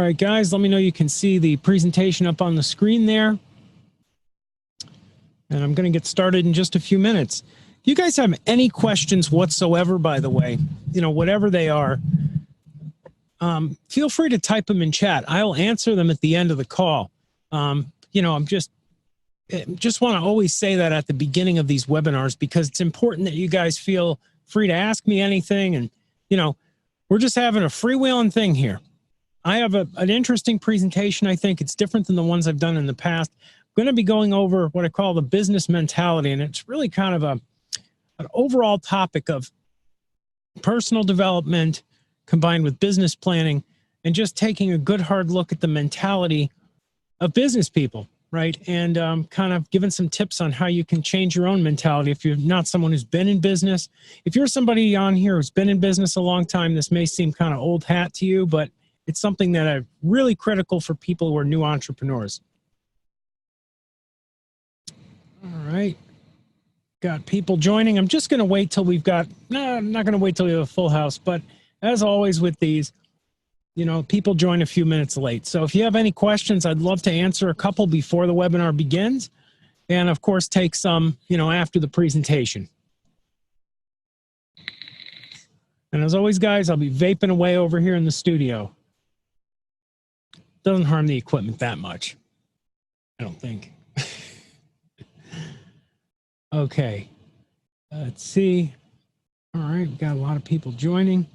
right, guys, let me know you can see the presentation up on the screen there. And I'm going to get started in just a few minutes. If you guys have any questions whatsoever, by the way, whatever they are, feel free to type them in chat. I'll answer them at the end of the call. I'm just want to always say that at the beginning of these webinars, because it's important that you guys feel free to ask me anything. And, we're just having a freewheeling thing here. I have an interesting presentation. I think it's different than the ones I've done in the past. I'm going to be going over what I call the business mentality. And it's really kind of an overall topic of personal development combined with business planning and just taking a good hard look at the mentality of business people, right? And kind of giving some tips on how you can change your own mentality if you're not someone who's been in business. If you're somebody on here who's been in business a long time, this may seem kind of old hat to you, but it's something that is really critical for people who are new entrepreneurs. All right. Got people joining. I'm just going to wait till we've got, I'm not going to wait till we have a full house, but as always with these, people join a few minutes late. So if you have any questions, I'd love to answer a couple before the webinar begins. And of course, take some, after the presentation. And as always, guys, I'll be vaping away over here in the studio. Doesn't harm the equipment that much, I don't think. Okay, let's see. All right, we've got a lot of people joining.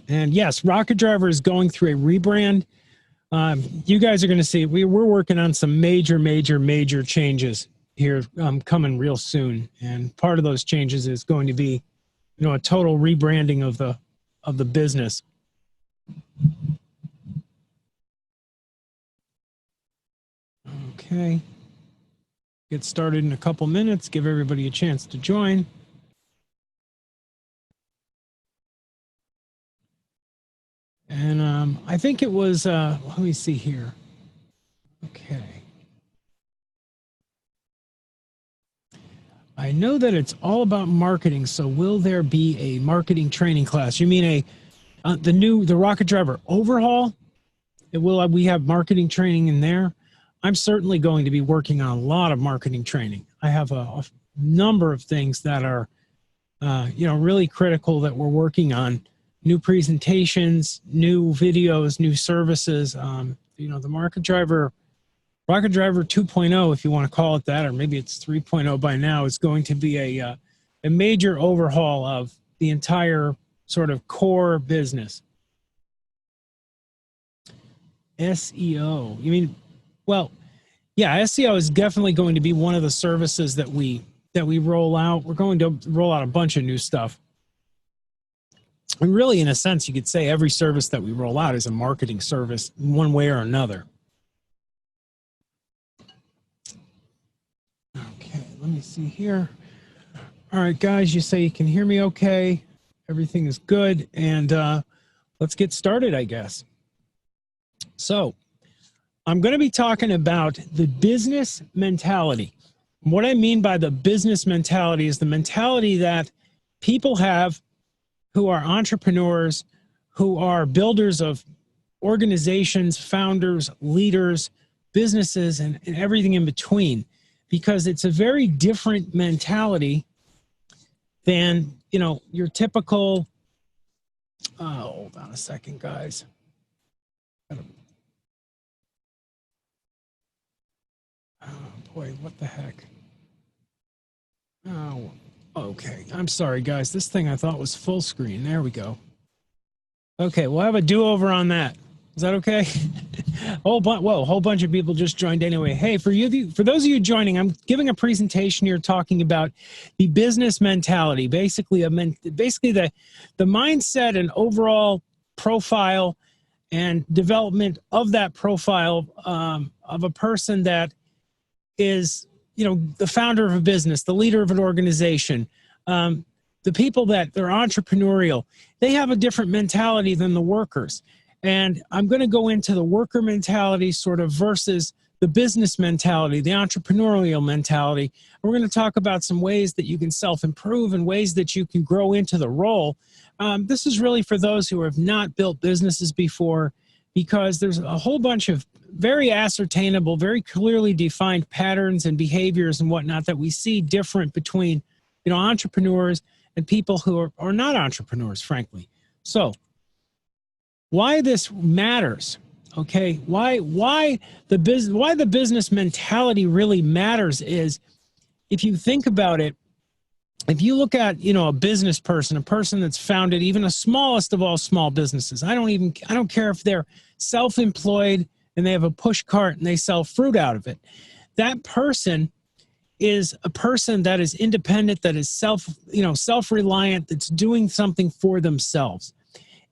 And yes, Rocket Driver is going through a rebrand. You guys are going to see, we're working on some major changes here coming real soon. And part of those changes is going to be, a total rebranding of the business. Okay. Get started in a couple minutes, give everybody a chance to join. And I think it was, let me see here. Okay. I know that it's all about marketing, so will there be a marketing training class? You mean the Rocket Driver overhaul? Will we have marketing training in there? I'm certainly going to be working on a lot of marketing training. I have a number of things that are, really critical that we're working on. New presentations, new videos, new services. The Rocket Driver 2.0, if you want to call it that, or maybe it's 3.0 by now, is going to be a major overhaul of the entire sort of core business. SEO, you mean? Well, yeah, SEO is definitely going to be one of the services that we roll out. We're going to roll out a bunch of new stuff. And really, in a sense, you could say every service that we roll out is a marketing service in one way or another. Okay, let me see here. All right, guys, you say you can hear me okay. Everything is good. And let's get started, I guess. So I'm going to be talking about the business mentality. What I mean by the business mentality is the mentality that people have who are entrepreneurs, who are builders of organizations, founders, leaders, businesses, and everything in between. Because it's a very different mentality than, your typical, hold on a second, guys. Oh boy, what the heck? Oh, okay. I'm sorry, guys. This thing I thought was full screen. There we go. Okay, we'll have a do-over on that. Is that okay? A whole bunch of people just joined anyway. Hey, for those of you joining, I'm giving a presentation here talking about the business mentality, basically the mindset and overall profile and development of that profile of a person that is, the founder of a business, the leader of an organization, the people that they're entrepreneurial. They have a different mentality than the workers. And I'm going to go into the worker mentality sort of versus the business mentality, the entrepreneurial mentality. We're going to talk about some ways that you can self-improve and ways that you can grow into the role. This is really for those who have not built businesses before, because there's a whole bunch of very ascertainable, very clearly defined patterns and behaviors and whatnot that we see different between, you know, entrepreneurs and people who are not entrepreneurs, frankly. So why this matters, okay? Why the business mentality really matters is, if you think about it, if you look at, you know, a business person, a person that's founded even the smallest of all small businesses, I don't care if they're self-employed and they have a push cart and they sell fruit out of it. That person is a person that is independent, that is self-reliant, that's doing something for themselves.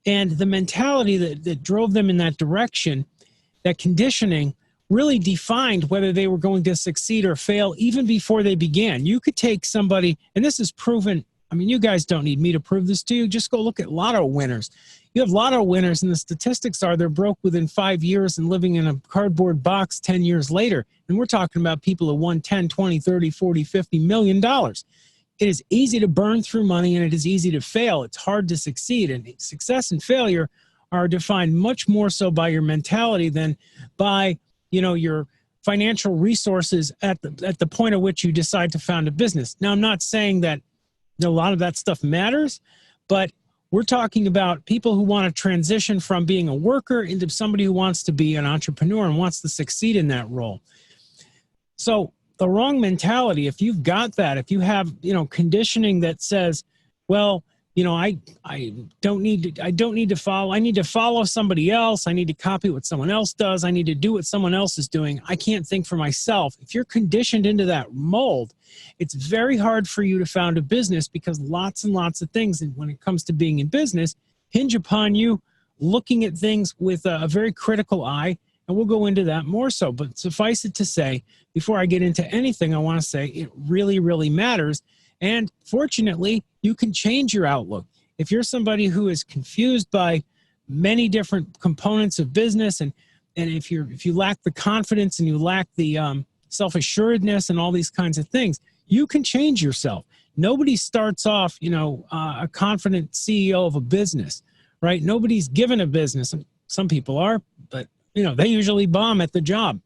And the mentality that drove them in that direction, that conditioning, really defined whether they were going to succeed or fail even before they began. You could take somebody, and this is proven, I mean, you guys don't need me to prove this to you. Just go look at lotto winners. You have lotto winners, and the statistics are they're broke within 5 years and living in a cardboard box 10 years later. And we're talking about people who won 10, 20, 30, 40, 50 million dollars. It is easy to burn through money, and it is easy to fail. It's hard to succeed, and success and failure are defined much more so by your mentality than by, you know, your financial resources at the point at which you decide to found a business. Now, I'm not saying that a lot of that stuff matters, but we're talking about people who want to transition from being a worker into somebody who wants to be an entrepreneur and wants to succeed in that role. So the wrong mentality, if you've got that, if you have, you know, conditioning that says, well, you know, I don't need to follow. I need to follow somebody else. I need to copy what someone else does. I need to do what someone else is doing. I can't think for myself. If you're conditioned into that mold, it's very hard for you to found a business, because lots and lots of things, and when it comes to being in business, hinge upon you looking at things with a very critical eye. And we'll go into that more so. But suffice it to say, before I get into anything, I want to say it really, really matters. And fortunately, you can change your outlook. If you're somebody who is confused by many different components of business, and if you lack the confidence and you lack the self-assuredness and all these kinds of things, you can change yourself. Nobody starts off, you know, a confident CEO of a business, right? Nobody's given a business. Some people are, but, you know, they usually bomb at the job.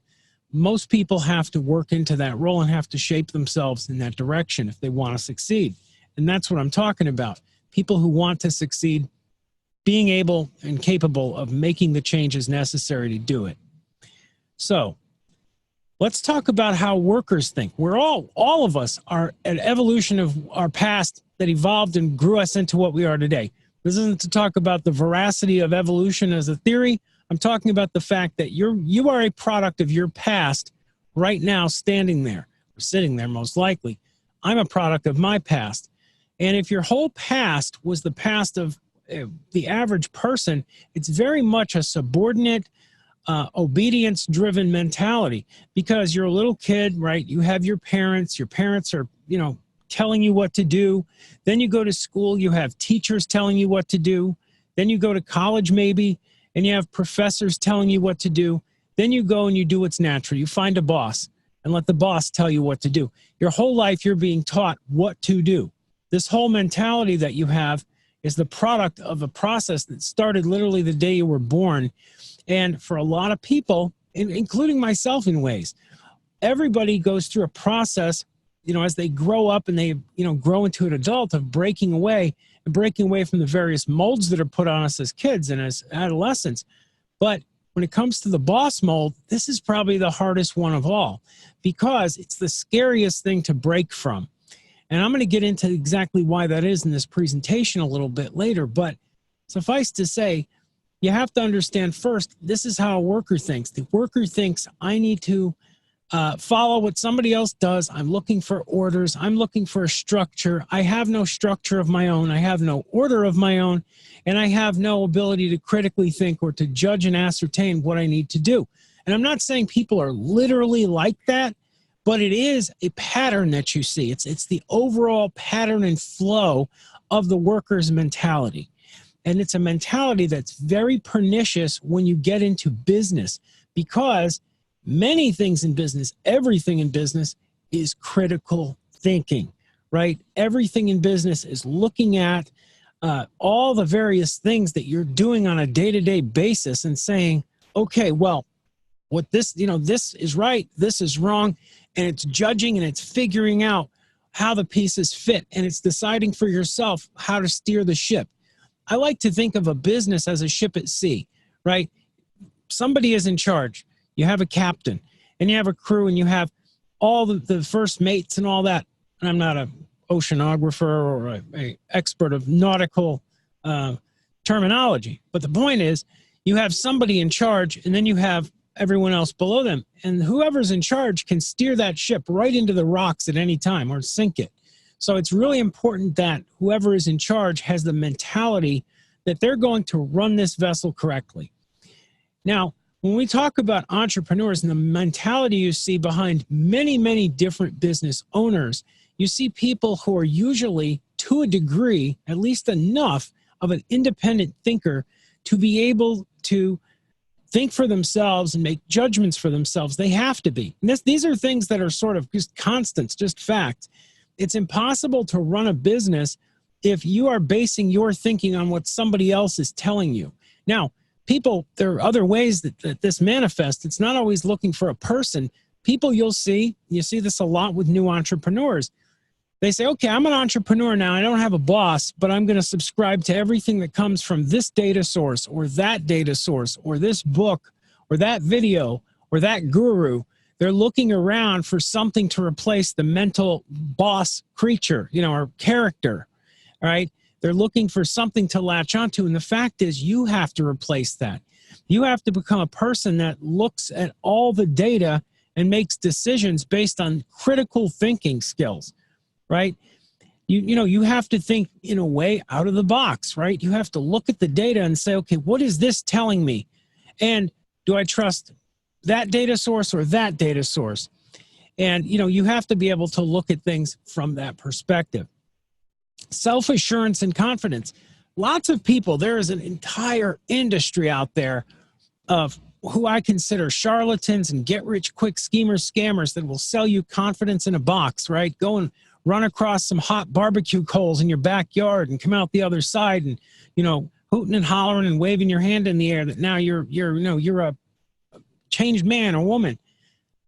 Most people have to work into that role and have to shape themselves in that direction if they want to succeed. And that's what I'm talking about. People who want to succeed, being able and capable of making the changes necessary to do it. So let's talk about how workers think. We're all of us are an evolution of our past that evolved and grew us into what we are today. This isn't to talk about the veracity of evolution as a theory. I'm talking about the fact that you are a product of your past right now, standing there, or sitting there most likely. I'm a product of my past. And if your whole past was the past of the average person, it's very much a subordinate, obedience-driven mentality, because you're a little kid, right? You have your parents are, you know, telling you what to do. Then you go to school, you have teachers telling you what to do. Then you go to college maybe, and you have professors telling you what to do. Then you go and you do what's natural. You find a boss and let the boss tell you what to do. Your whole life you're being taught what to do. This whole mentality that you have is the product of a process that started literally the day you were born. And for a lot of people, including myself in ways, everybody goes through a process, you know, as they grow up and they, you know, grow into an adult, of breaking away from the various molds that are put on us as kids and as adolescents. But when it comes to the boss mold, this is probably the hardest one of all, because it's the scariest thing to break from. And I'm going to get into exactly why that is in this presentation a little bit later. But suffice to say, you have to understand first, this is how a worker thinks. The worker thinks, I need to follow what somebody else does. I'm looking for orders. I'm looking for a structure. I have no structure of my own. I have no order of my own. And I have no ability to critically think or to judge and ascertain what I need to do. And I'm not saying people are literally like that, but it is a pattern that you see. It's the overall pattern and flow of the worker's mentality. And it's a mentality that's very pernicious when you get into business, because many things in business, everything in business is critical thinking, right? Everything in business is looking at all the various things that you're doing on a day-to-day basis and saying, okay, well, what this, this is right, this is wrong, and it's judging and it's figuring out how the pieces fit, and it's deciding for yourself how to steer the ship. I like to think of a business as a ship at sea, right? Somebody is in charge. You have a captain, and you have a crew, and you have all the first mates and all that. And I'm not an oceanographer or a expert of nautical terminology, but the point is you have somebody in charge, and then you have everyone else below them. And whoever's in charge can steer that ship right into the rocks at any time or sink it. So it's really important that whoever is in charge has the mentality that they're going to run this vessel correctly. Now, when we talk about entrepreneurs and the mentality you see behind many, many different business owners, you see people who are usually, to a degree, at least enough of an independent thinker to be able to think for themselves and make judgments for themselves. They have to be. And these are things that are sort of just constants, just facts. It's impossible to run a business if you are basing your thinking on what somebody else is telling you. Now, people, there are other ways that this manifests. It's not always looking for a person. People you see this a lot with new entrepreneurs. They say, okay, I'm an entrepreneur now. I don't have a boss, but I'm going to subscribe to everything that comes from this data source or that data source or this book or that video or that guru. They're looking around for something to replace the mental boss creature, or character, all right? They're looking for something to latch onto. And the fact is you have to replace that. You have to become a person that looks at all the data and makes decisions based on critical thinking skills. Right? You have to think in a way out of the box, right? You have to look at the data and say, okay, what is this telling me? And do I trust that data source or that data source? And, you have to be able to look at things from that perspective. Self-assurance and confidence. Lots of people, there is an entire industry out there of who I consider charlatans and get-rich-quick schemers, scammers that will sell you confidence in a box, right? Go and run across some hot barbecue coals in your backyard and come out the other side and, hooting and hollering and waving your hand in the air that now you're a changed man or woman.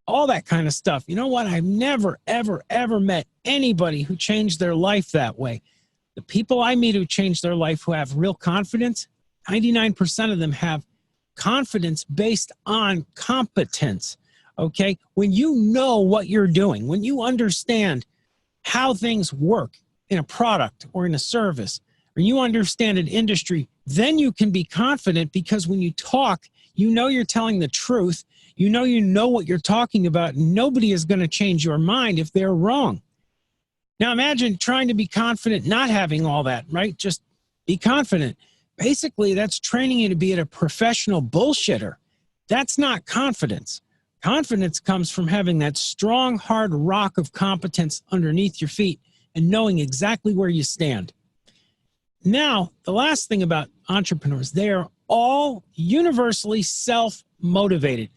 All that kind of stuff. You know what? I've never, ever, ever met anybody who changed their life that way. The people I meet who change their life, who have real confidence, 99% of them have confidence based on competence. Okay? When you know what you're doing, when you understand how things work in a product or in a service, or you understand an industry, then you can be confident because when you talk, you're telling the truth. You know what you're talking about. Nobody is going to change your mind if they're wrong. Now imagine trying to be confident, not having all that, right? Just be confident. Basically, that's training you to be a professional bullshitter. That's not confidence. Confidence comes from having that strong, hard rock of competence underneath your feet and knowing exactly where you stand. Now, the last thing about entrepreneurs, they are all universally self-motivated.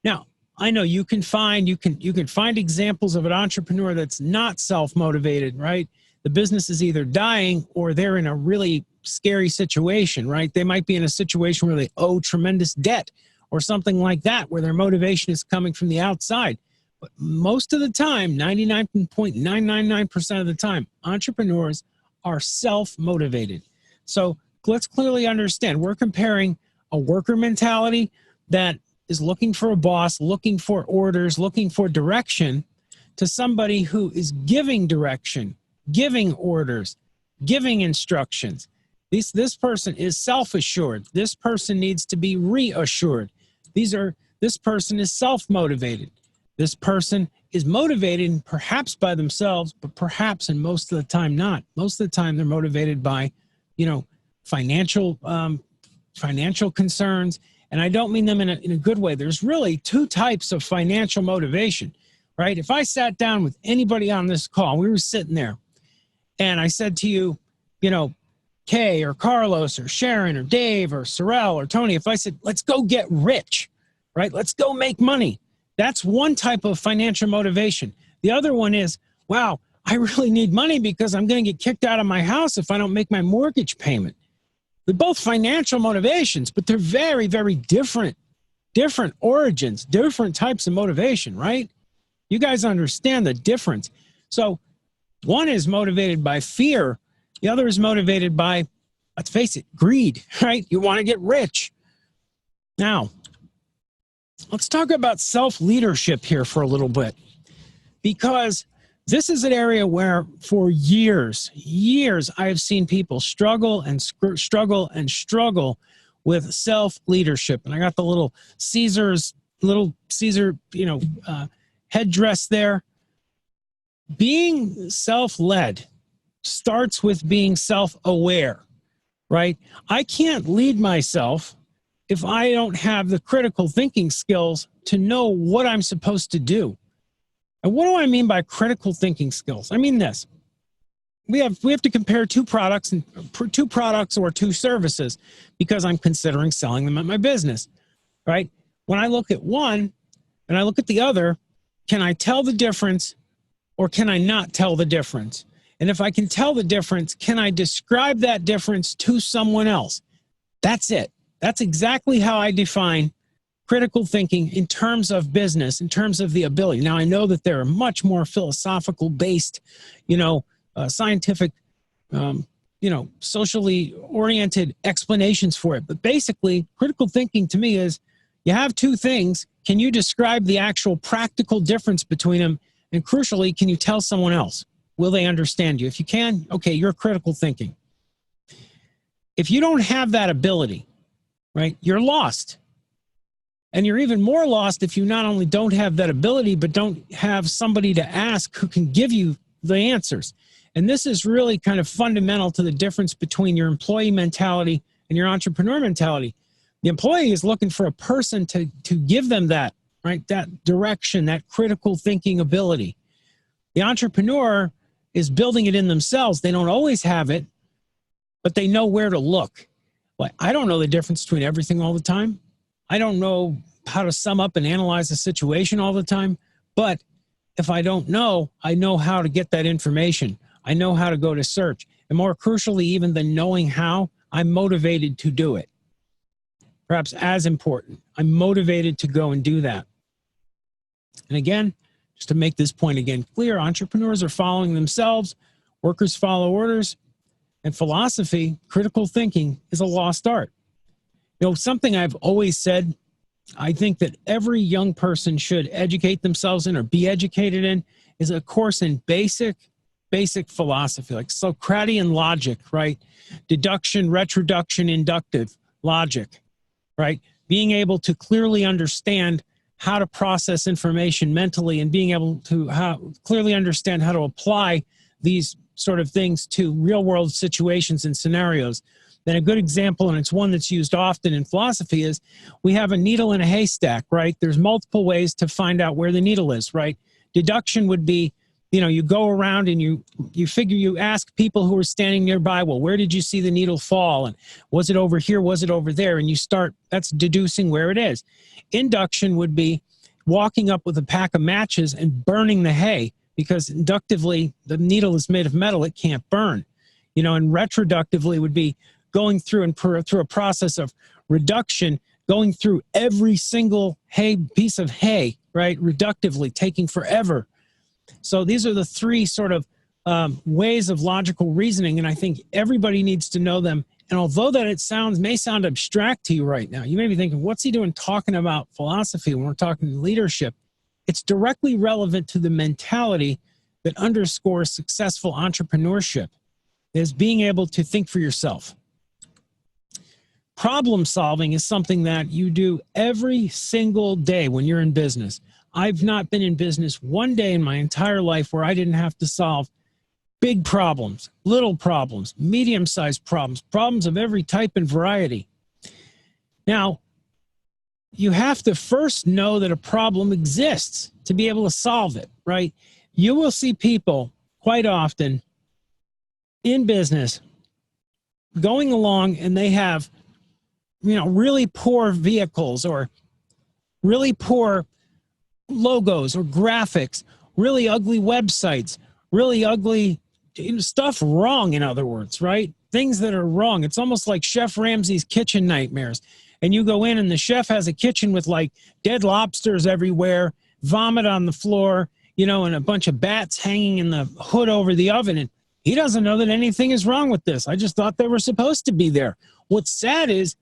Now, I know you can find examples of an entrepreneur that's not self-motivated, right? The business is either dying or they're in a really scary situation, right? They might be in a situation where they owe tremendous debt or something like that, where their motivation is coming from the outside. But most of the time, 99.999% of the time, entrepreneurs are self-motivated. So let's clearly understand, we're comparing a worker mentality that is looking for a boss, looking for orders, looking for direction, to somebody who is giving direction, giving orders, giving instructions. This person is self-assured. This person needs to be reassured. This person is self-motivated. This person is motivated perhaps by themselves, but perhaps and most of the time not. Most of the time they're motivated by, financial concerns. And I don't mean them in a good way. There's really two types of financial motivation, right? If I sat down with anybody on this call, we were sitting there, and I said to you, Kay or Carlos or Sharon or Dave or Sorrel or Tony, if I said, let's go get rich, right? Let's go make money. That's one type of financial motivation. The other one is, wow, I really need money because I'm going to get kicked out of my house if I don't make my mortgage payment. They're both financial motivations, but they're very, very different. different origins, different types of motivation, right? You guys understand the difference. So one is motivated by fear. The other is motivated by, let's face it, greed, right? You want to get rich. Now, let's talk about self-leadership here for a little bit, because this is an area where for years, I have seen people struggle and struggle with self-leadership. And I got the little Caesar, headdress there. Being self-led starts with being self-aware, right? I can't lead myself if I don't have the critical thinking skills to know what I'm supposed to do. And what do I mean by critical thinking skills? I mean this. We have to compare two products or two services because I'm considering selling them at my business, right? When I look at one and I look at the other, can I tell the difference or can I not tell the difference? And if I can tell the difference, can I describe that difference to someone else? That's it. That's exactly how I define critical thinking in terms of business, in terms of the ability. Now, I know that there are much more philosophical based, scientific, socially oriented explanations for it. But basically, critical thinking to me is you have two things. Can you describe the actual practical difference between them? And crucially, can you tell someone else? Will they understand you? If you can, okay, you're critical thinking. If you don't have that ability, right, you're lost. And you're even more lost if you not only don't have that ability, but don't have somebody to ask who can give you the answers. And this is really kind of fundamental to the difference between your employee mentality and your entrepreneur mentality. The employee is looking for a person to give them that, right, that direction, that critical thinking ability. The entrepreneur is building it in themselves. They don't always have it, but they know where to look. Like, I don't know the difference between everything all the time. I don't know how to sum up and analyze a situation all the time, but if I don't know, I know how to get that information. I know how to go to search. And more crucially, even than knowing how, I'm motivated to do it. Perhaps as important, I'm motivated to go and do that. And again, just to make this point again clear, entrepreneurs are following themselves, workers follow orders, and philosophy, critical thinking, is a lost art. Something I've always said, I think that every young person should educate themselves in or be educated in is a course in basic philosophy, like Socratic logic, right? Deduction, retroduction, inductive logic, right? Being able to clearly understand how to process information mentally and being able to clearly understand how to apply these sort of things to real world situations and scenarios. Then a good example, and it's one that's used often in philosophy, is we have a needle in a haystack, right? There's multiple ways to find out where the needle is, right? Deduction would be, you go around and you ask people who are standing nearby, well, where did you see the needle fall? And was it over here? Was it over there? And that's deducing where it is. Induction would be walking up with a pack of matches and burning the hay, because inductively the needle is made of metal, it can't burn. And retroductively would be going through through a process of reduction, going through every single piece of hay, right? Reductively, taking forever. So these are the three sort of ways of logical reasoning, and I think everybody needs to know them. And although that may sound abstract to you right now, you may be thinking, what's he doing talking about philosophy when we're talking leadership? It's directly relevant to the mentality that underscores successful entrepreneurship, is being able to think for yourself. Problem solving is something that you do every single day when you're in business. I've not been in business one day in my entire life where I didn't have to solve big problems, little problems, medium-sized problems, problems of every type and variety. Now, you have to first know that a problem exists to be able to solve it, right? You will see people quite often in business going along and they have, really poor vehicles or really poor logos or graphics, really ugly websites, really ugly stuff wrong, in other words, right? Things that are wrong. It's almost like Chef Ramsay's kitchen nightmares. and you go in and the chef has a kitchen with like dead lobsters everywhere, vomit on the floor, you know, and a bunch of bats hanging in the hood over the oven. And he doesn't know that anything is wrong with this. I just thought they were supposed to be there. What's sad is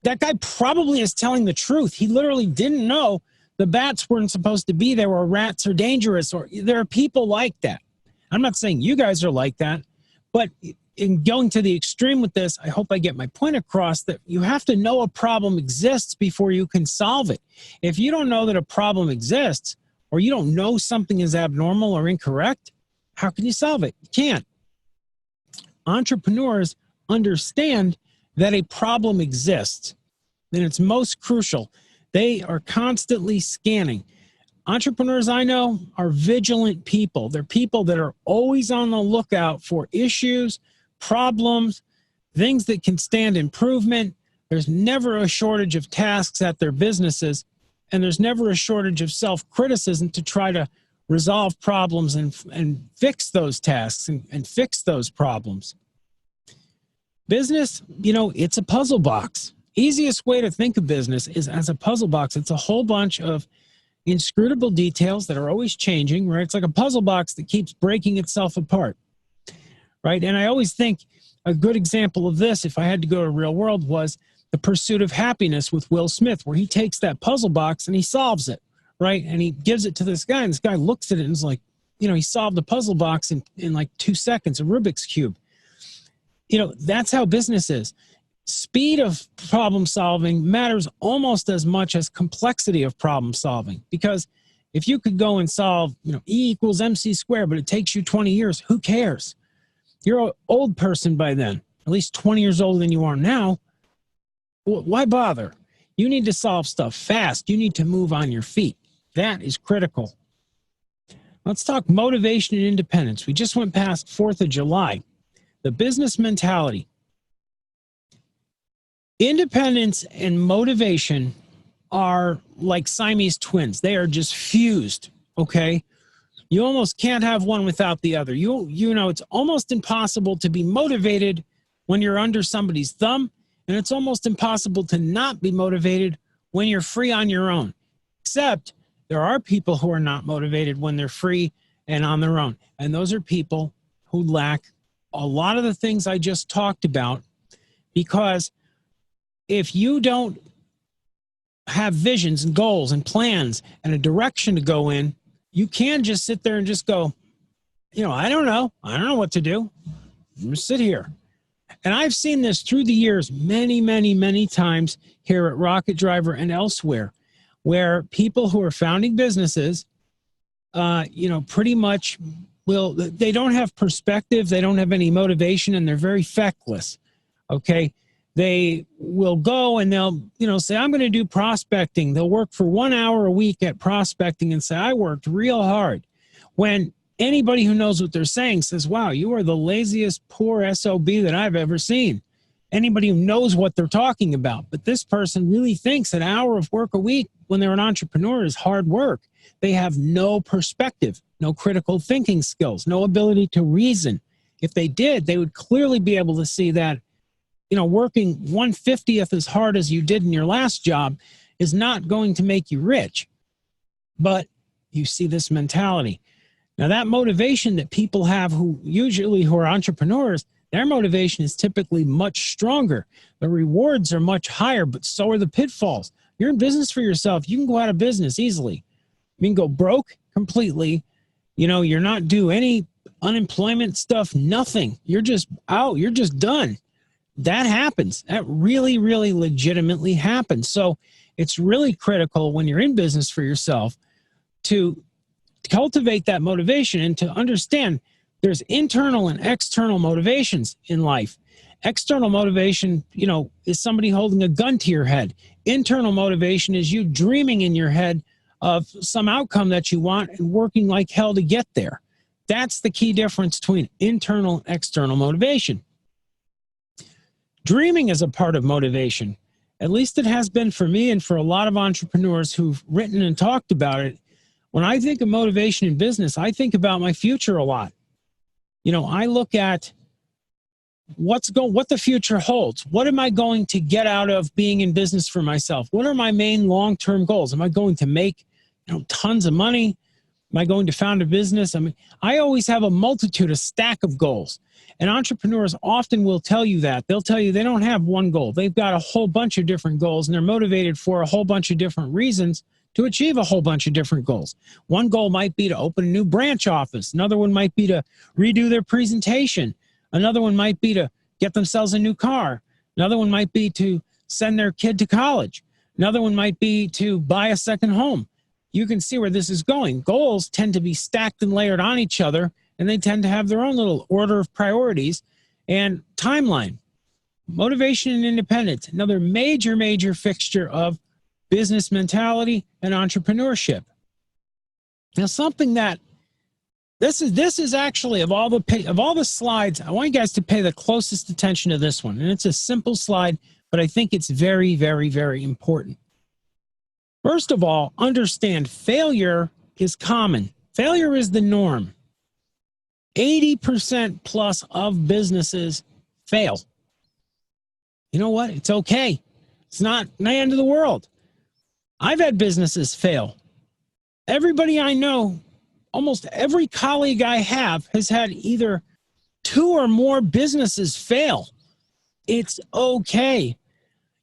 that guy probably is telling the truth. He literally didn't know the bats weren't supposed to be there, or rats are dangerous, or there are people like that. I'm not saying you guys are like that, but in going to the extreme with this, I hope I get my point across that you have to know a problem exists before you can solve it. If you don't know that a problem exists, or you don't know something is abnormal or incorrect, how can you solve it? You can't. Entrepreneurs understand that a problem exists, and it's most crucial. They are constantly scanning. Entrepreneurs I know are vigilant people. They're people that are always on the lookout for issues, problems, things that can stand improvement. There's never a shortage of tasks at their businesses, and there's never a shortage of self-criticism to try to resolve problems and fix those tasks and fix those problems. Business, you know, it's a puzzle box. Easiest way to think of business is as a puzzle box. It's a whole bunch of inscrutable details that are always changing, right? It's like a puzzle box that keeps breaking itself apart, right? And I always think a good example of this, if I had to go to real world, was The Pursuit of Happiness with Will Smith, where he takes that puzzle box and he solves it, right? And he gives it to this guy, and this guy looks at it and is like, you know, he solved the puzzle box in like 2 seconds, a Rubik's Cube. You know, that's how business is. Speed of problem solving matters almost as much as complexity of problem solving, because if you could go and solve, you know, E equals MC squared, but it takes you 20 years, who cares? You're an old person by then, at least 20 years older than you are now. Why bother? You need to solve stuff fast. You need to move on your feet. That is critical. Let's talk motivation and independence. We just went past 4th of July. The business mentality. Independence and motivation are like Siamese twins. They are just fused, okay? You almost can't have one without the other. You know, it's almost impossible to be motivated when you're under somebody's thumb, and it's almost impossible to not be motivated when you're free on your own. Except there are people who are not motivated when they're free and on their own. And those are people who lack a lot of the things I just talked about, because if you don't have visions and goals and plans and a direction to go in, you can just sit there and just go, you know, I don't know what to do. I'm gonna sit here. And I've seen this through the years many, many, many times here at Rocket Driver and elsewhere, where people who are founding businesses, you know, pretty much they don't have perspective, they don't have any motivation, and they're very feckless, okay? They will go and they'll, you know, say, I'm going to do prospecting. They'll work for 1 hour a week at prospecting and say, I worked real hard. When anybody who knows what they're saying says, wow, you are the laziest, poor SOB that I've ever seen. Anybody who knows what they're talking about. But this person really thinks an hour of work a week when they're an entrepreneur is hard work. They have no perspective, no critical thinking skills, no ability to reason. If they did, they would clearly be able to see that, you know, working 1/50th as hard as you did in your last job is not going to make you rich. But you see this mentality. Now, that motivation that people have who are entrepreneurs, their motivation is typically much stronger. The rewards are much higher, but so are the pitfalls. You're in business for yourself. You can go out of business easily. You can go broke completely. You know, you're not due any unemployment stuff, nothing. You're just out. You're just done. That happens. That really, really legitimately happens. So it's really critical when you're in business for yourself to cultivate that motivation and to understand there's internal and external motivations in life. External motivation, you know, is somebody holding a gun to your head. Internal motivation is you dreaming in your head of some outcome that you want and working like hell to get there. That's the key difference between internal and external motivation. Dreaming is a part of motivation. At least it has been for me and for a lot of entrepreneurs who've written and talked about it. When I think of motivation in business, I think about my future a lot. You know, I look at what the future holds. What am I going to get out of being in business for myself? What are my main long-term goals? Am I going to make, tons of money? Am I going to found a business? I mean, I always have a stack of goals. And entrepreneurs often will tell you that. They'll tell you they don't have one goal. They've got a whole bunch of different goals, and they're motivated for a whole bunch of different reasons to achieve a whole bunch of different goals. One goal might be to open a new branch office. Another one might be to redo their presentation. Another one might be to get themselves a new car. Another one might be to send their kid to college. Another one might be to buy a second home. You can see where this is going. Goals tend to be stacked and layered on each other, and they tend to have their own little order of priorities and timeline. Motivation and independence, another major, major fixture of business mentality and entrepreneurship. Now, something that this is actually of all the slides, I want you guys to pay the closest attention to this one. And it's a simple slide, but I think it's very, very, very important. First of all, understand failure is common. Failure is the norm. 80% plus of businesses fail. You know what? It's okay. It's not the end of the world. I've had businesses fail. Everybody I know, almost every colleague I have has had either 2 or more businesses fail. It's okay.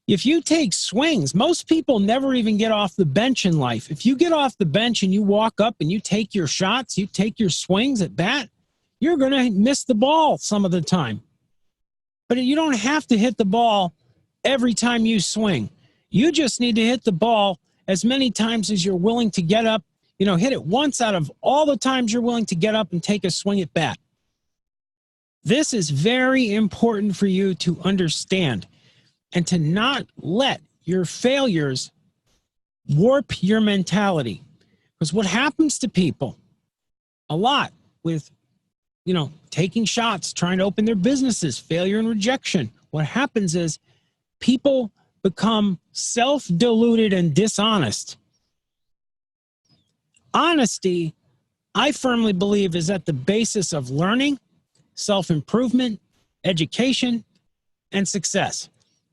If you take swings, most people never even get off the bench in life. If you get off the bench and you walk up and you take your shots, you take your swings at bat, you're going to miss the ball some of the time. But you don't have to hit the ball every time you swing. You just need to hit the ball as many times as you're willing to get up. Hit it once out of all the times you're willing to get up and take a swing at bat. This is very important for you to understand and to not let your failures warp your mentality. Because what happens to people a lot with, taking shots, trying to open their businesses, failure and rejection, what happens is people become self-deluded and dishonest. Honesty, I firmly believe, is at the basis of learning, self-improvement, education, and success.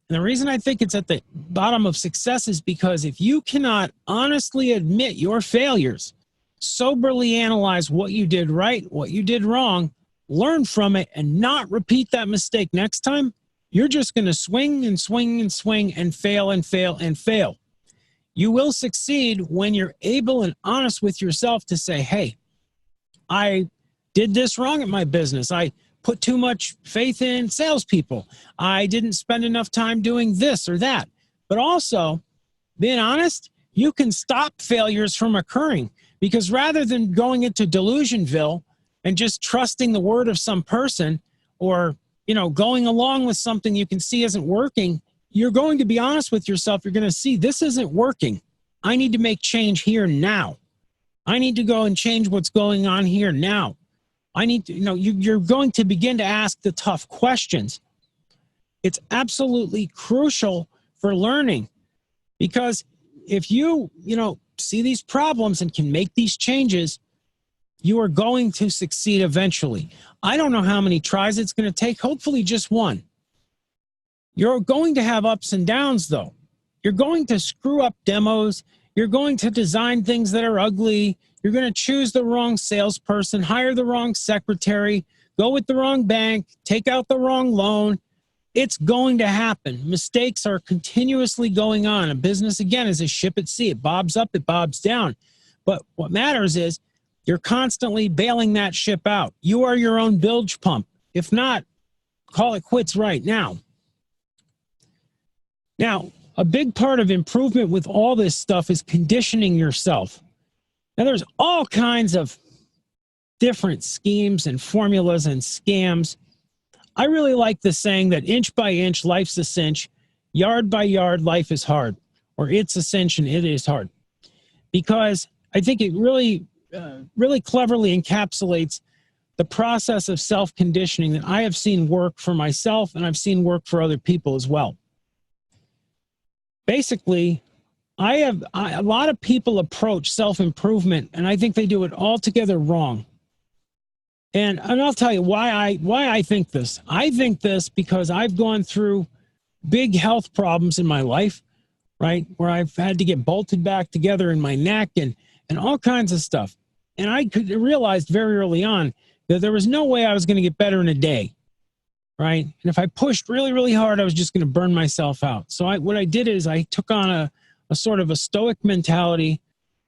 And the reason I think it's at the bottom of success is because if you cannot honestly admit your failures, soberly analyze what you did right, what you did wrong, learn from it, and not repeat that mistake next time, you're just going to swing and swing and swing and fail and fail and fail. You will succeed when you're able and honest with yourself to say, hey, I did this wrong at my business. I put too much faith in salespeople. I didn't spend enough time doing this or that. But also, being honest, you can stop failures from occurring, because rather than going into delusionville and just trusting the word of some person or, going along with something you can see isn't working, you're going to be honest with yourself. You're going to see this isn't working. I need to make change here now. I need to go and change what's going on here now. I need to, you're going to begin to ask the tough questions. It's absolutely crucial for learning, because if you, see these problems and can make these changes, you are going to succeed eventually. I don't know how many tries it's going to take. Hopefully just one. You're going to have ups and downs, though. You're going to screw up demos. You're going to design things that are ugly. You're going to choose the wrong salesperson, hire the wrong secretary, go with the wrong bank, take out the wrong loan. It's going to happen. Mistakes are continuously going on. A business, again, is a ship at sea. It bobs up, it bobs down. But what matters is you're constantly bailing that ship out. You are your own bilge pump. If not, call it quits right now. Now, a big part of improvement with all this stuff is conditioning yourself. Now, there's all kinds of different schemes and formulas and scams. I really like the saying that inch by inch, life's a cinch. Yard by yard, life is hard. Or it's a cinch and it is hard. Because I think it really cleverly encapsulates the process of self-conditioning that I have seen work for myself and I've seen work for other people as well. Basically, a lot of people approach self-improvement, and I think they do it altogether wrong. And I'll tell you why I think this. I think this because I've gone through big health problems in my life, right? Where I've had to get bolted back together in my neck and all kinds of stuff. And I realized very early on that there was no way I was going to get better in a day, right? And if I pushed really, really hard, I was just going to burn myself out. So what I did is I took on a sort of a stoic mentality.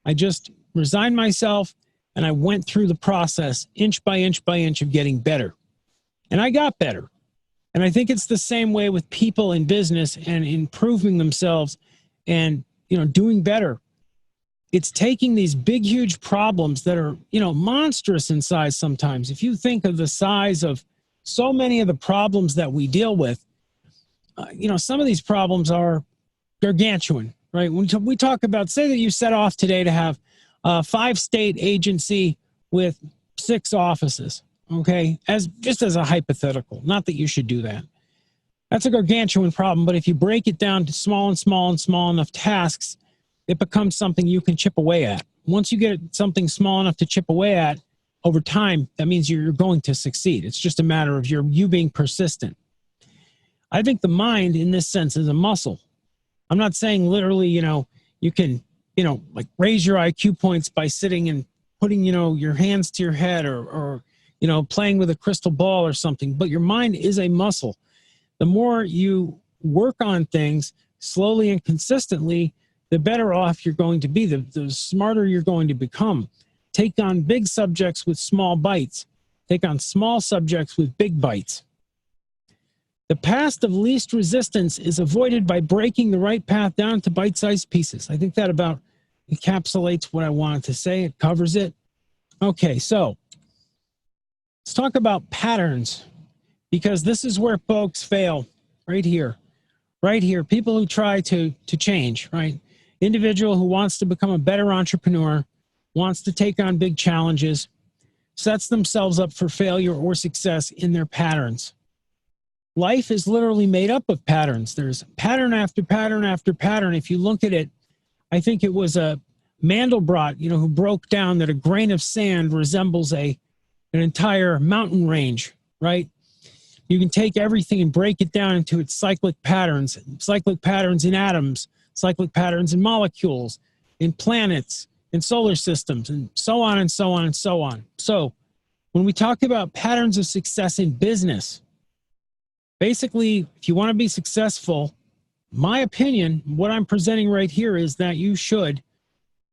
I just resigned myself and I went through the process inch by inch by inch of getting better. And I got better. And I think it's the same way with people in business and improving themselves and, doing better. It's taking these big, huge problems that are, monstrous in size sometimes. If you think of the size of so many of the problems that we deal with, some of these problems are gargantuan, right? When we talk about, say that you set off today to have a 5-state agency with 6 offices, okay? Just as a hypothetical, not that you should do that. That's a gargantuan problem, but if you break it down to small and small and small enough tasks, it becomes something you can chip away at. Once you get something small enough to chip away at over time, that means you're going to succeed. It's just a matter of you being persistent. I think the mind in this sense is a muscle. I'm not saying literally, you can, like raise your IQ points by sitting and putting, your hands to your head or playing with a crystal ball or something, but your mind is a muscle. The more you work on things slowly and consistently, the better off you're going to be, the smarter you're going to become. Take on big subjects with small bites. Take on small subjects with big bites. The path of least resistance is avoided by breaking the right path down into bite-sized pieces. I think that about encapsulates what I wanted to say. It covers it. Okay, so let's talk about patterns, because this is where folks fail, right here. Right here, people who try to change, right? Individual who wants to become a better entrepreneur, wants to take on big challenges, sets themselves up for failure or success in their patterns. Life is literally made up of patterns. There's pattern after pattern after pattern. If you look at it, I think it was a Mandelbrot, who broke down that a grain of sand resembles an entire mountain range, right? You can take everything and break it down into its cyclic patterns in atoms, cyclic patterns in molecules, in planets, in solar systems, and so on and so on and so on. So when we talk about patterns of success in business, basically, if you want to be successful, my opinion, what I'm presenting right here is that you should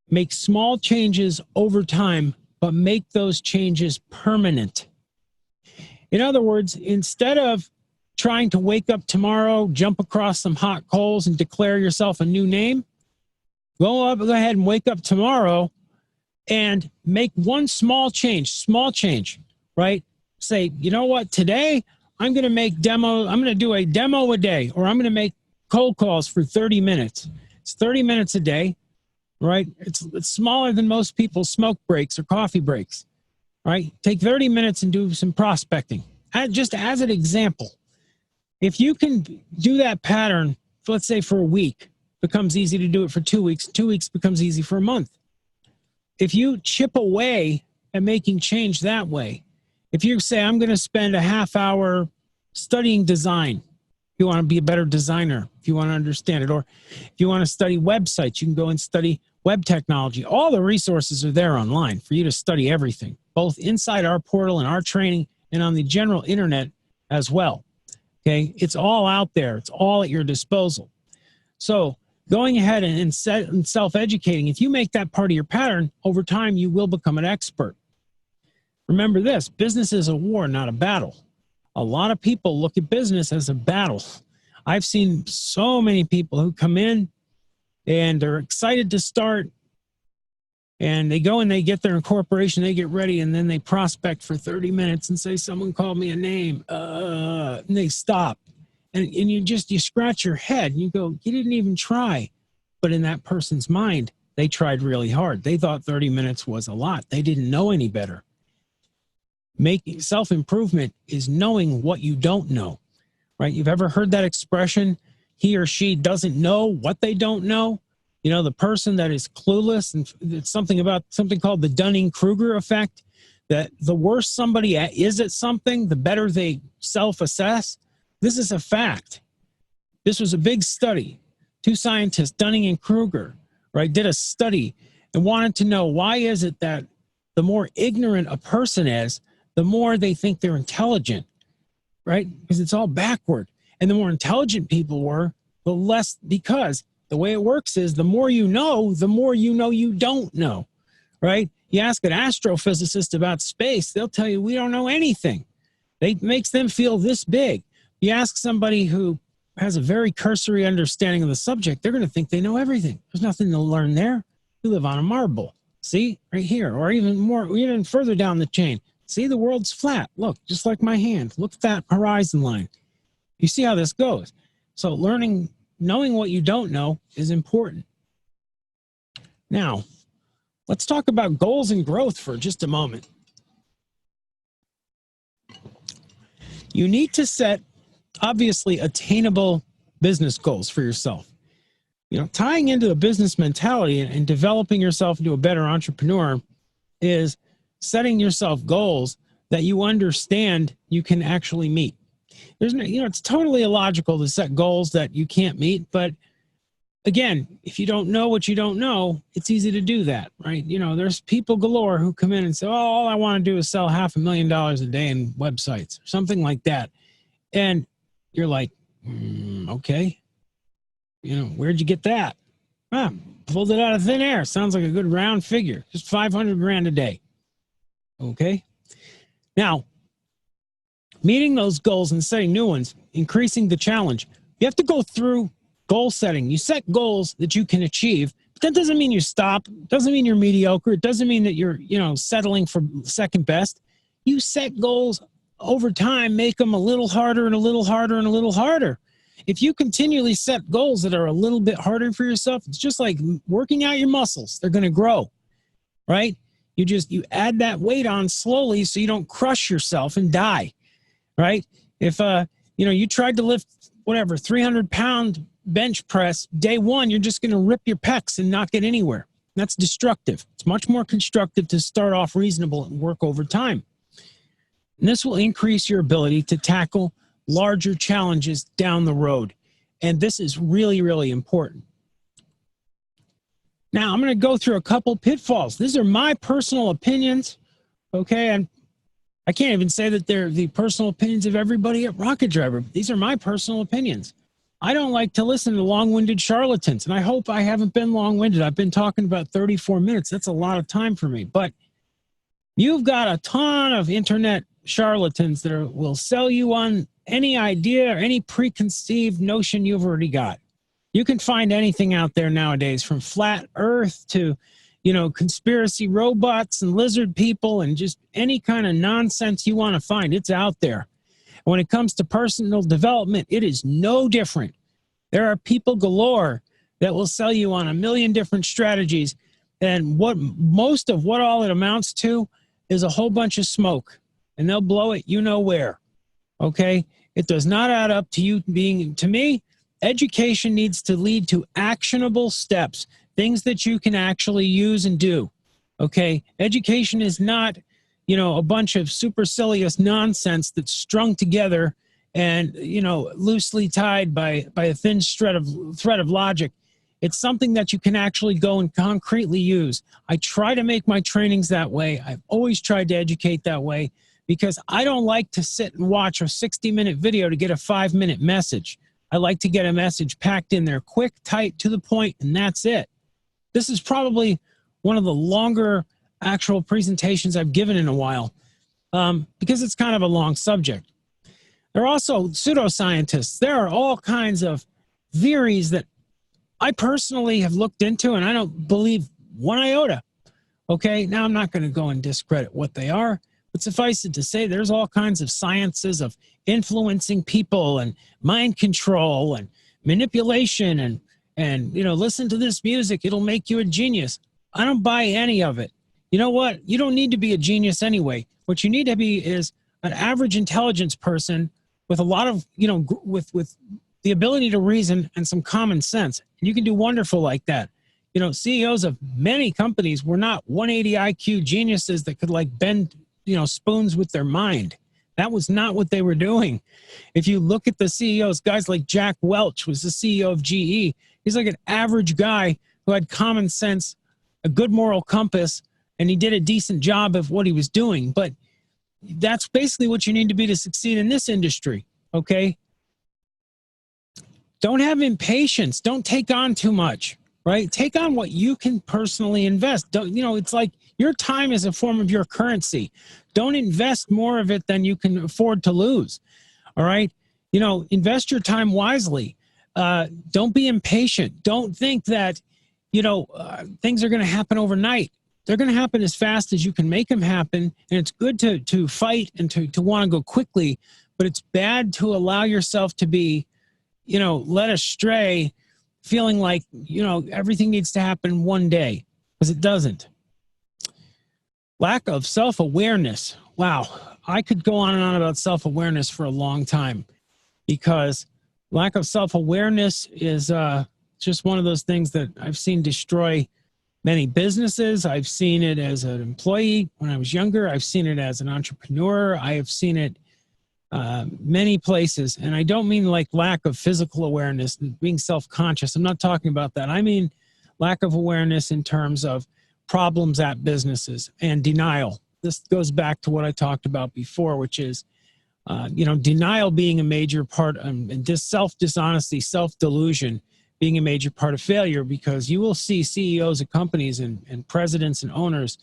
make small changes over time, but make those changes permanent. In other words, instead of trying to wake up tomorrow, jump across some hot coals and declare yourself a new name, go ahead and wake up tomorrow and make one small change, right? Say, you know what, today I'm going to do a demo a day, or I'm going to make cold calls for 30 minutes. It's 30 minutes a day, right? It's smaller than most people's smoke breaks or coffee breaks, right? Take 30 minutes and do some prospecting. Just as an example, if you can do that pattern, let's say for a week, becomes easy to do it for 2 weeks. 2 weeks becomes easy for a month. If you chip away at making change that way, if you say, I'm going to spend a half hour studying design, if you want to be a better designer, if you want to understand it, or if you want to study websites, you can go and study web technology. All the resources are there online for you to study everything, both inside our portal and our training and on the general internet as well. Okay, it's all out there. It's all at your disposal. So going ahead and self-educating, if you make that part of your pattern, over time you will become an expert. Remember this, business is a war, not a battle. A lot of people look at business as a battle. I've seen so many people who come in and they're excited to start, and they go and they get their incorporation, they get ready, and then they prospect for 30 minutes and say, someone called me a name, and they stop. And you scratch your head and you go, you didn't even try. But in that person's mind, they tried really hard. They thought 30 minutes was a lot. They didn't know any better. Making self-improvement is knowing what you don't know, right? You've ever heard that expression, he or she doesn't know what they don't know? The person that is clueless, and it's something called the Dunning-Kruger effect. that the worse somebody is at something, the better they self-assess. This is a fact. This was a big study. Two scientists, Dunning and Kruger, right, did a study and wanted to know, why is it that the more ignorant a person is, the more they think they're intelligent, right? Because it's all backward. And the more intelligent people were, the less, because the way it works is the more you know you don't know, right? You ask an astrophysicist about space, they'll tell you we don't know anything. It makes them feel this big. You ask somebody who has a very cursory understanding of the subject, they're going to think they know everything. There's nothing to learn there. You live on a marble. See, right here, or even further down the chain. See, the world's flat. Look, just like my hand. Look at that horizon line. You see how this goes. So knowing what you don't know is important. Now, let's talk about goals and growth for just a moment. You need to set, obviously, attainable business goals for yourself. You know, tying into a business mentality and developing yourself into a better entrepreneur is setting yourself goals that you understand you can actually meet. There's no, you know, it's totally illogical to set goals that you can't meet, but again, if you don't know what you don't know, it's easy to do that, right? You know, there's people galore who come in and say, oh, all I want to do is sell $500,000 a day in websites, or something like that. And you're like, okay, you know, where'd you get that? Pulled it out of thin air. Sounds like a good round figure. Just 500 grand a day. Okay. Now, meeting those goals and setting new ones, increasing the challenge. You have to go through goal setting. You set goals that you can achieve, but that doesn't mean you stop. It doesn't mean you're mediocre. It doesn't mean that you're, you know, settling for second best. You set goals over time, make them a little harder and a little harder and a little harder. If you continually set goals that are a little bit harder for yourself, it's just like working out your muscles. They're going to grow, right? You add that weight on slowly so you don't crush yourself and die, right? If, you know, you tried to lift whatever, 300-pound bench press, day one, you're just going to rip your pecs and not get anywhere. That's destructive. It's much more constructive to start off reasonable and work over time. And this will increase your ability to tackle larger challenges down the road. And this is really, really important. Now, I'm going to go through a couple pitfalls. These are my personal opinions, okay? And I can't even say that they're the personal opinions of everybody at Rocket Driver. These are my personal opinions. I don't like to listen to long-winded charlatans, and I hope I haven't been long-winded. I've been talking about 34 minutes. That's a lot of time for me. But you've got a ton of internet charlatans that will sell you on any idea or any preconceived notion you've already got. You can find anything out there nowadays, from flat earth to, you know, conspiracy robots and lizard people and just any kind of nonsense you want to find. It's out there. And when it comes to personal development, it is no different. There are people galore that will sell you on a million different strategies. And most of what all it amounts to is a whole bunch of smoke. And they'll blow it you know where. Okay? It does not add up to you being, to me, education needs to lead to actionable steps, things that you can actually use and do. Okay? Education is not, you know, a bunch of supercilious nonsense that's strung together and, you know, loosely tied by a thin thread of logic. It's something that you can actually go and concretely use. I try to make my trainings that way. I've always tried to educate that way, because I don't like to sit and watch a 60-minute video to get a 5-minute message. I like to get a message packed in there quick, tight, to the point, and that's it. This is probably one of the longer actual presentations I've given in a while, because it's kind of a long subject. There are also pseudoscientists. There are all kinds of theories that I personally have looked into, and I don't believe one iota. Okay, now I'm not going to go and discredit what they are, but suffice it to say, there's all kinds of sciences of influencing people and mind control and manipulation and you know, listen to this music, it'll make you a genius. I don't buy any of it. You know what? You don't need to be a genius anyway. What you need to be is an average intelligence person with a lot of, you know, with the ability to reason and some common sense. And you can do wonderful like that. You know, CEOs of many companies were not 180 IQ geniuses that could like bend spoons with their mind. That was not what they were doing. If you look at the CEOs, guys like Jack Welch was the CEO of GE. He's like an average guy who had common sense, a good moral compass, and he did a decent job of what he was doing. But that's basically what you need to be to succeed in this industry, okay? Don't have impatience. Don't take on too much, right? Take on what you can personally invest. It's like your time is a form of your currency. Don't invest more of it than you can afford to lose, all right? Invest your time wisely. Don't be impatient. Don't think that, things are going to happen overnight. They're going to happen as fast as you can make them happen. And it's good to fight and to want to go quickly, but it's bad to allow yourself to be, led astray, feeling like, everything needs to happen one day, because it doesn't. Lack of self-awareness. Wow. I could go on and on about self-awareness for a long time, because lack of self-awareness is just one of those things that I've seen destroy many businesses. I've seen it as an employee when I was younger. I've seen it as an entrepreneur. I have seen it many places. And I don't mean like lack of physical awareness and being self-conscious. I'm not talking about that. I mean lack of awareness in terms of problems at businesses and denial. This goes back to what I talked about before, which is, denial being a major part, and this self-dishonesty, self-delusion being a major part of failure, because you will see CEOs of companies and presidents and owners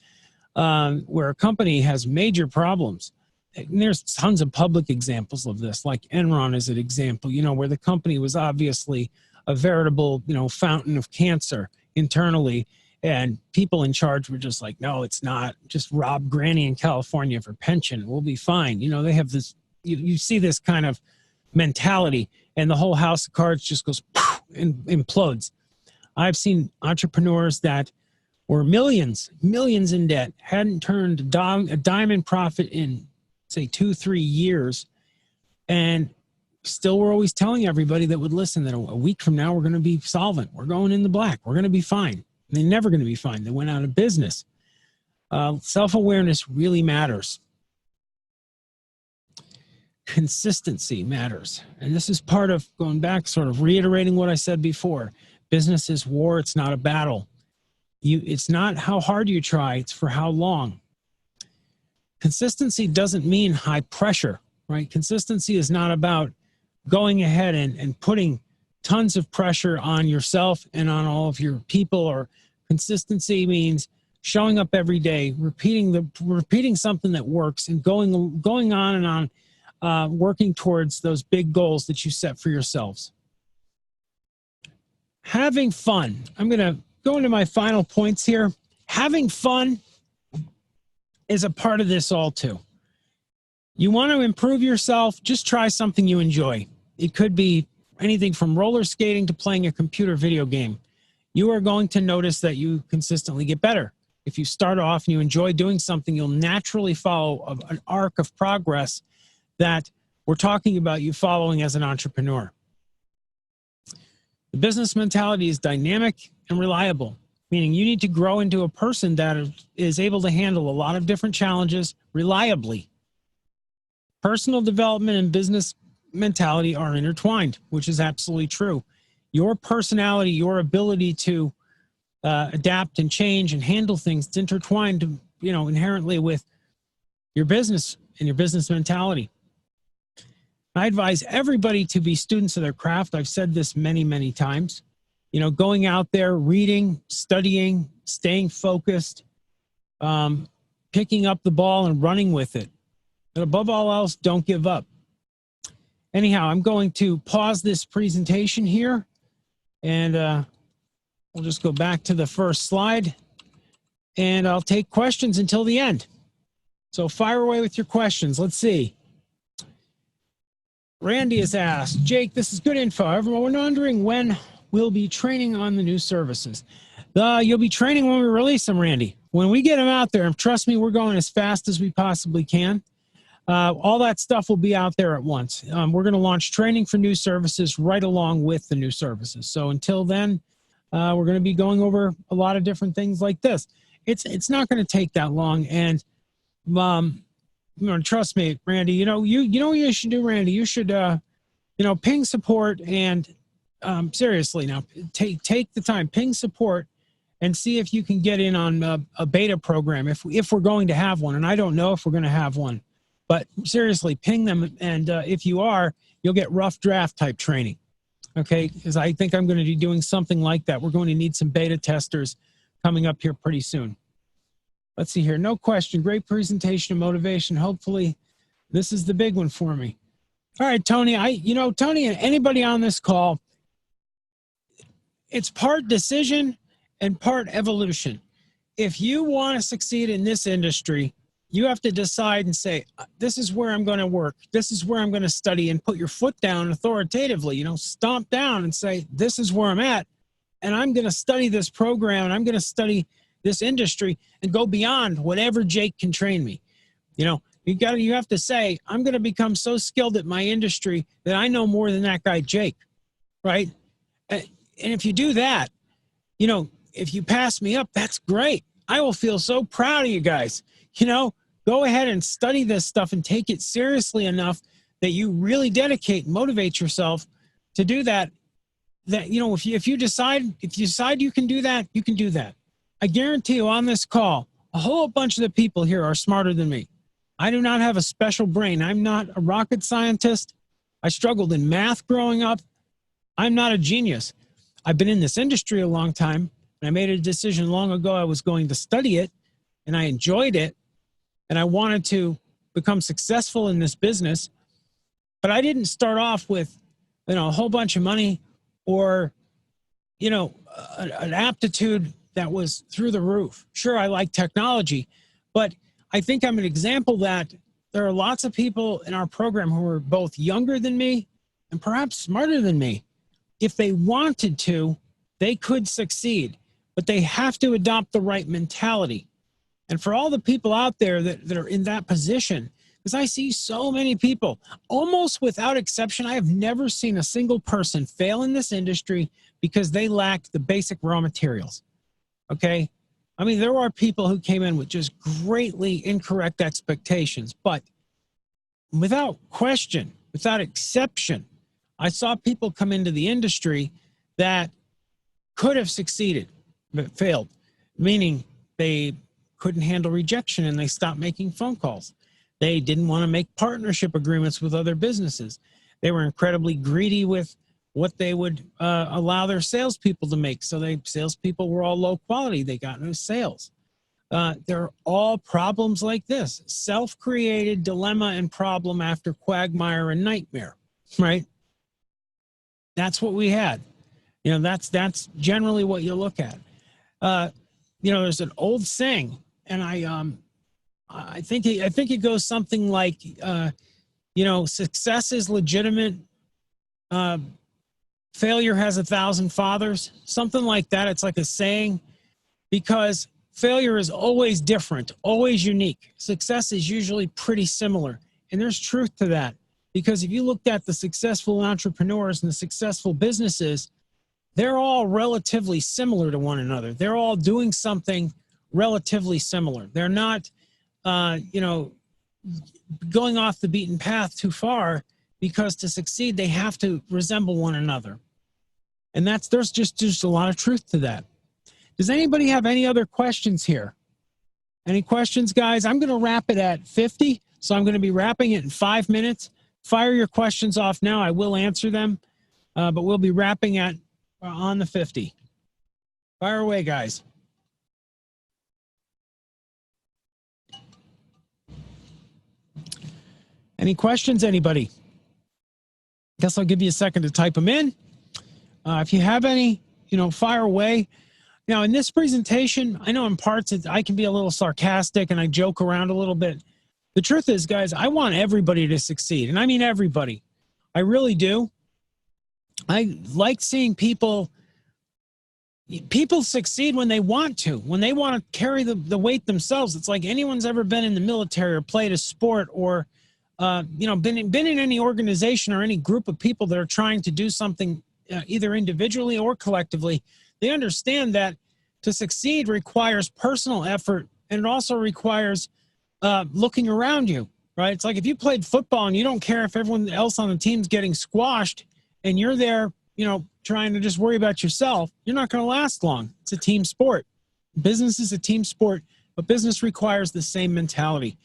where a company has major problems. And there's tons of public examples of this, like Enron is an example, where the company was obviously a veritable, fountain of cancer internally. And people in charge were just like, no, it's not. Just rob Granny in California for pension. We'll be fine. They have this, you see this kind of mentality, and the whole house of cards just goes and implodes. I've seen entrepreneurs that were millions in debt, hadn't turned a dime in profit in, say, 2-3 years, and still were always telling everybody that would listen that a week from now we're going to be solvent. We're going in the black. We're going to be fine. They're never going to be fine. They went out of business. Self-awareness really matters. Consistency matters. And this is part of going back, sort of reiterating what I said before. Business is war. It's not a battle. It's not how hard you try. It's for how long. Consistency doesn't mean high pressure, right? Consistency is not about going ahead and putting tons of pressure on yourself and on all of your people. Or consistency means showing up every day, repeating something that works, and going on and on, working towards those big goals that you set for yourselves. Having fun. I'm going to go into my final points here. Having fun is a part of this all too. You want to improve yourself, just try something you enjoy. It could be anything from roller skating to playing a computer video game. You are going to notice that you consistently get better. If you start off and you enjoy doing something, you'll naturally follow an arc of progress that we're talking about you following as an entrepreneur. The business mentality is dynamic and reliable, meaning you need to grow into a person that is able to handle a lot of different challenges reliably. Personal development and business mentality are intertwined, which is absolutely true. Your personality, your ability to adapt and change and handle things, it's intertwined, inherently with your business and your business mentality. I advise everybody to be students of their craft. I've said this many, many times. Going out there, reading, studying, staying focused, picking up the ball and running with it. But above all else, don't give up. Anyhow, I'm going to pause this presentation here, and we'll just go back to the first slide, and I'll take questions until the end. So fire away with your questions. Let's see. Randy has asked, Jake, this is good info. Everyone wondering when we'll be training on the new services. You'll be training when we release them, Randy. When we get them out there, and trust me, we're going as fast as we possibly can. All that stuff will be out there at once. We're going to launch training for new services right along with the new services. So until then, we're going to be going over a lot of different things like this. It's not going to take that long. And trust me, Randy, you know what you should do, Randy? You should, ping support and, seriously now, take the time, ping support and see if you can get in on a beta program if we're going to have one. And I don't know if we're going to have one, but seriously, ping them. And if you are, you'll get rough draft type training. Okay, because I think I'm going to be doing something like that. We're going to need some beta testers coming up here pretty soon. Let's see here. No question. Great presentation and motivation. Hopefully, this is the big one for me. All right, Tony. Tony, and anybody on this call, it's part decision and part evolution. If you want to succeed in this industry, you have to decide and say, this is where I'm going to work. This is where I'm going to study, and put your foot down authoritatively, stomp down and say, this is where I'm at. And I'm going to study this program, and I'm going to study this industry and go beyond whatever Jake can train me. You have to say, I'm going to become so skilled at my industry that I know more than that guy, Jake. Right. And if you do that, if you pass me up, that's great. I will feel so proud of you guys. Go ahead and study this stuff and take it seriously enough that you really dedicate and motivate yourself to do that. If you decide you can do that, you can do that. I guarantee you on this call, a whole bunch of the people here are smarter than me. I do not have a special brain. I'm not a rocket scientist. I struggled in math growing up. I'm not a genius. I've been in this industry a long time, and I made a decision long ago I was going to study it, and I enjoyed it, and I wanted to become successful in this business. But I didn't start off with, a whole bunch of money or, an aptitude that was through the roof. Sure, I like technology, but I think I'm an example that there are lots of people in our program who are both younger than me and perhaps smarter than me. If they wanted to, they could succeed, but they have to adopt the right mentality. And for all the people out there that are in that position, because I see so many people, almost without exception, I have never seen a single person fail in this industry because they lacked the basic raw materials. Okay? I mean, there are people who came in with just greatly incorrect expectations, but without question, without exception, I saw people come into the industry that could have succeeded, but failed, meaning they couldn't handle rejection and they stopped making phone calls. They didn't want to make partnership agreements with other businesses. They were incredibly greedy with what they would allow their salespeople to make. So salespeople were all low quality. They got no sales. They're all problems like this: self-created dilemma and problem after quagmire and nightmare, right? That's what we had. That's generally what you look at. There's an old saying, and I think it goes something like, success is legitimate. Failure has 1,000 fathers, something like that. It's like a saying, because failure is always different, always unique. Success is usually pretty similar. And there's truth to that, because if you looked at the successful entrepreneurs and the successful businesses, they're all relatively similar to one another. They're all doing something relatively similar. They're not, going off the beaten path too far, because to succeed, they have to resemble one another. And there's just a lot of truth to that. Does anybody have any other questions here? Any questions, guys? I'm going to wrap it at 50, so I'm going to be wrapping it in 5 minutes. Fire your questions off now. I will answer them, but we'll be wrapping on the 50. Fire away, guys. Any questions, anybody? Guess I'll give you a second to type them in. If you have any, fire away. Now, in this presentation, I know in parts I can be a little sarcastic and I joke around a little bit. The truth is, guys, I want everybody to succeed, and I mean everybody. I really do. I like seeing people succeed when they want to carry the weight themselves. It's like anyone's ever been in the military or played a sport or been in any organization or any group of people that are trying to do something either individually or collectively. They understand that to succeed requires personal effort, and it also requires looking around you. right? It's like if you played football and you don't care if everyone else on the team's getting squashed and you're there, you know, trying to just worry about yourself, you're not going to last long. It's a team sport. Business is a team sport, but business requires the same mentality.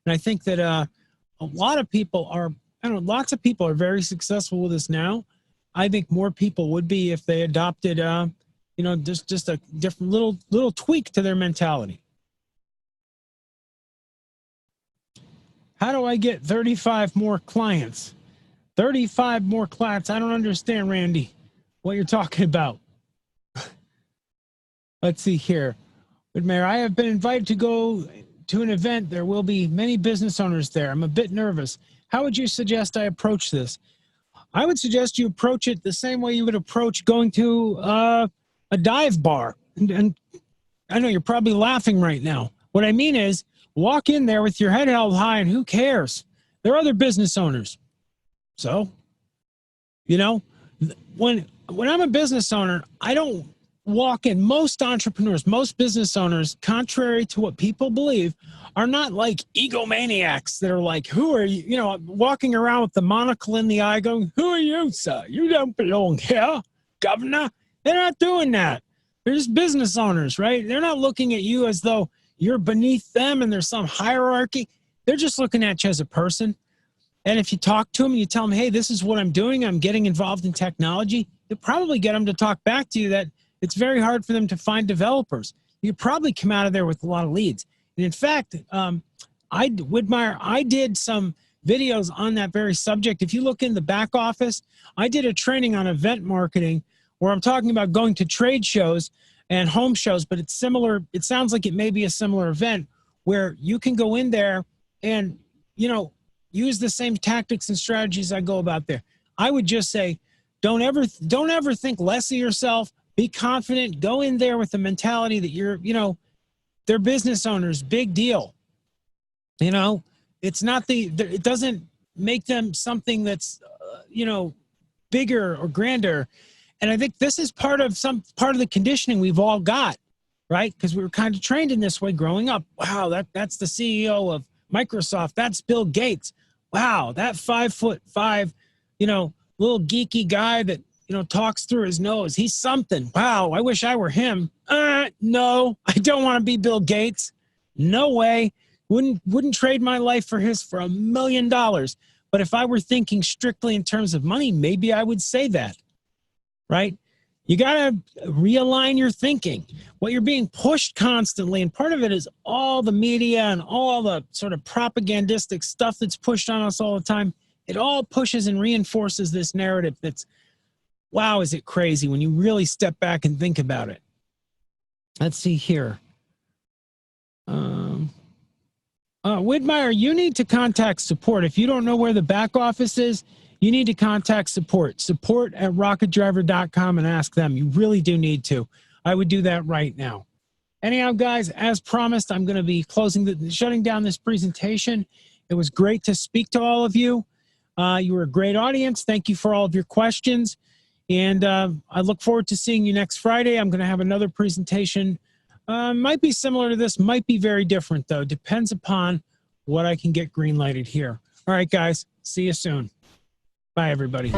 And I think that a lot of people are, I don't know, lots of people are very successful with this now. I think more people would be if they adopted, you know, just a different little tweak to their mentality. How do I get 35 more clients? 35 more clients. I don't understand, Randy, what you're talking about. Let's see here. But Mayor, I have been invited to go to an event. There will be many business owners there. I'm a bit nervous. How would you suggest I approach this? I would suggest you approach it the same way you would approach going to a dive bar. And I know you're probably laughing right now. What I mean is, walk in there with your head held high, and who cares? They're other business owners. So, you know, when I'm a business owner, I don't walk in. Most entrepreneurs, most business owners, contrary to what people believe, are not like egomaniacs that are like, who are you? You know, walking around with the monocle in the eye going, who are you, sir? You don't belong here, governor. They're not doing that. They're just business owners, right? They're not looking at you as though you're beneath them and there's some hierarchy. They're just looking at you as a person. And if you talk to them and you tell them, hey, this is what I'm doing, I'm getting involved in technology, you'll probably get them to talk back to you that it's very hard for them to find developers. You probably come out of there with a lot of leads. And in fact, Widmeyer, I did some videos on that very subject. If you look in the back office, I did a training on event marketing where I'm talking about going to trade shows and home shows, but it's similar. It sounds like it may be a similar event where you can go in there and, you know, use the same tactics and strategies I go about there. I would just say, don't ever think less of yourself. Be confident. Go in there with the mentality that you're, you know, they're business owners. Big deal. You know, it's not it doesn't make them something that's, you know, bigger or grander. And I think this is part of the conditioning we've all got, right? Because we were kind of trained in this way growing up. Wow, that's the CEO of Microsoft. That's Bill Gates. Wow, that 5'5", you know, little geeky guy that, you know, talks through his nose. He's something. Wow, I wish I were him. No, I don't want to be Bill Gates. No way. Wouldn't trade my life for $1 million. But if I were thinking strictly in terms of money, maybe I would say that, right? You got to realign your thinking. What you're being pushed constantly, and part of it is all the media and all the sort of propagandistic stuff that's pushed on us all the time. It all pushes and reinforces this narrative that's, wow, is it crazy when you really step back and think about it. Let's see here. Widmeyer, you need to contact support. If you don't know where the back office is, you need to contact support. support@rocketdriver.com and ask them. You really do need to. I would do that right now. Anyhow, guys, as promised, I'm going to be shutting down this presentation. It was great to speak to all of you. You were a great audience. Thank you for all of your questions. And I look forward to seeing you next Friday. I'm going to have another presentation. Might be similar to this, might be very different, though. Depends upon what I can get green lighted here. All right, guys. See you soon. Bye, everybody.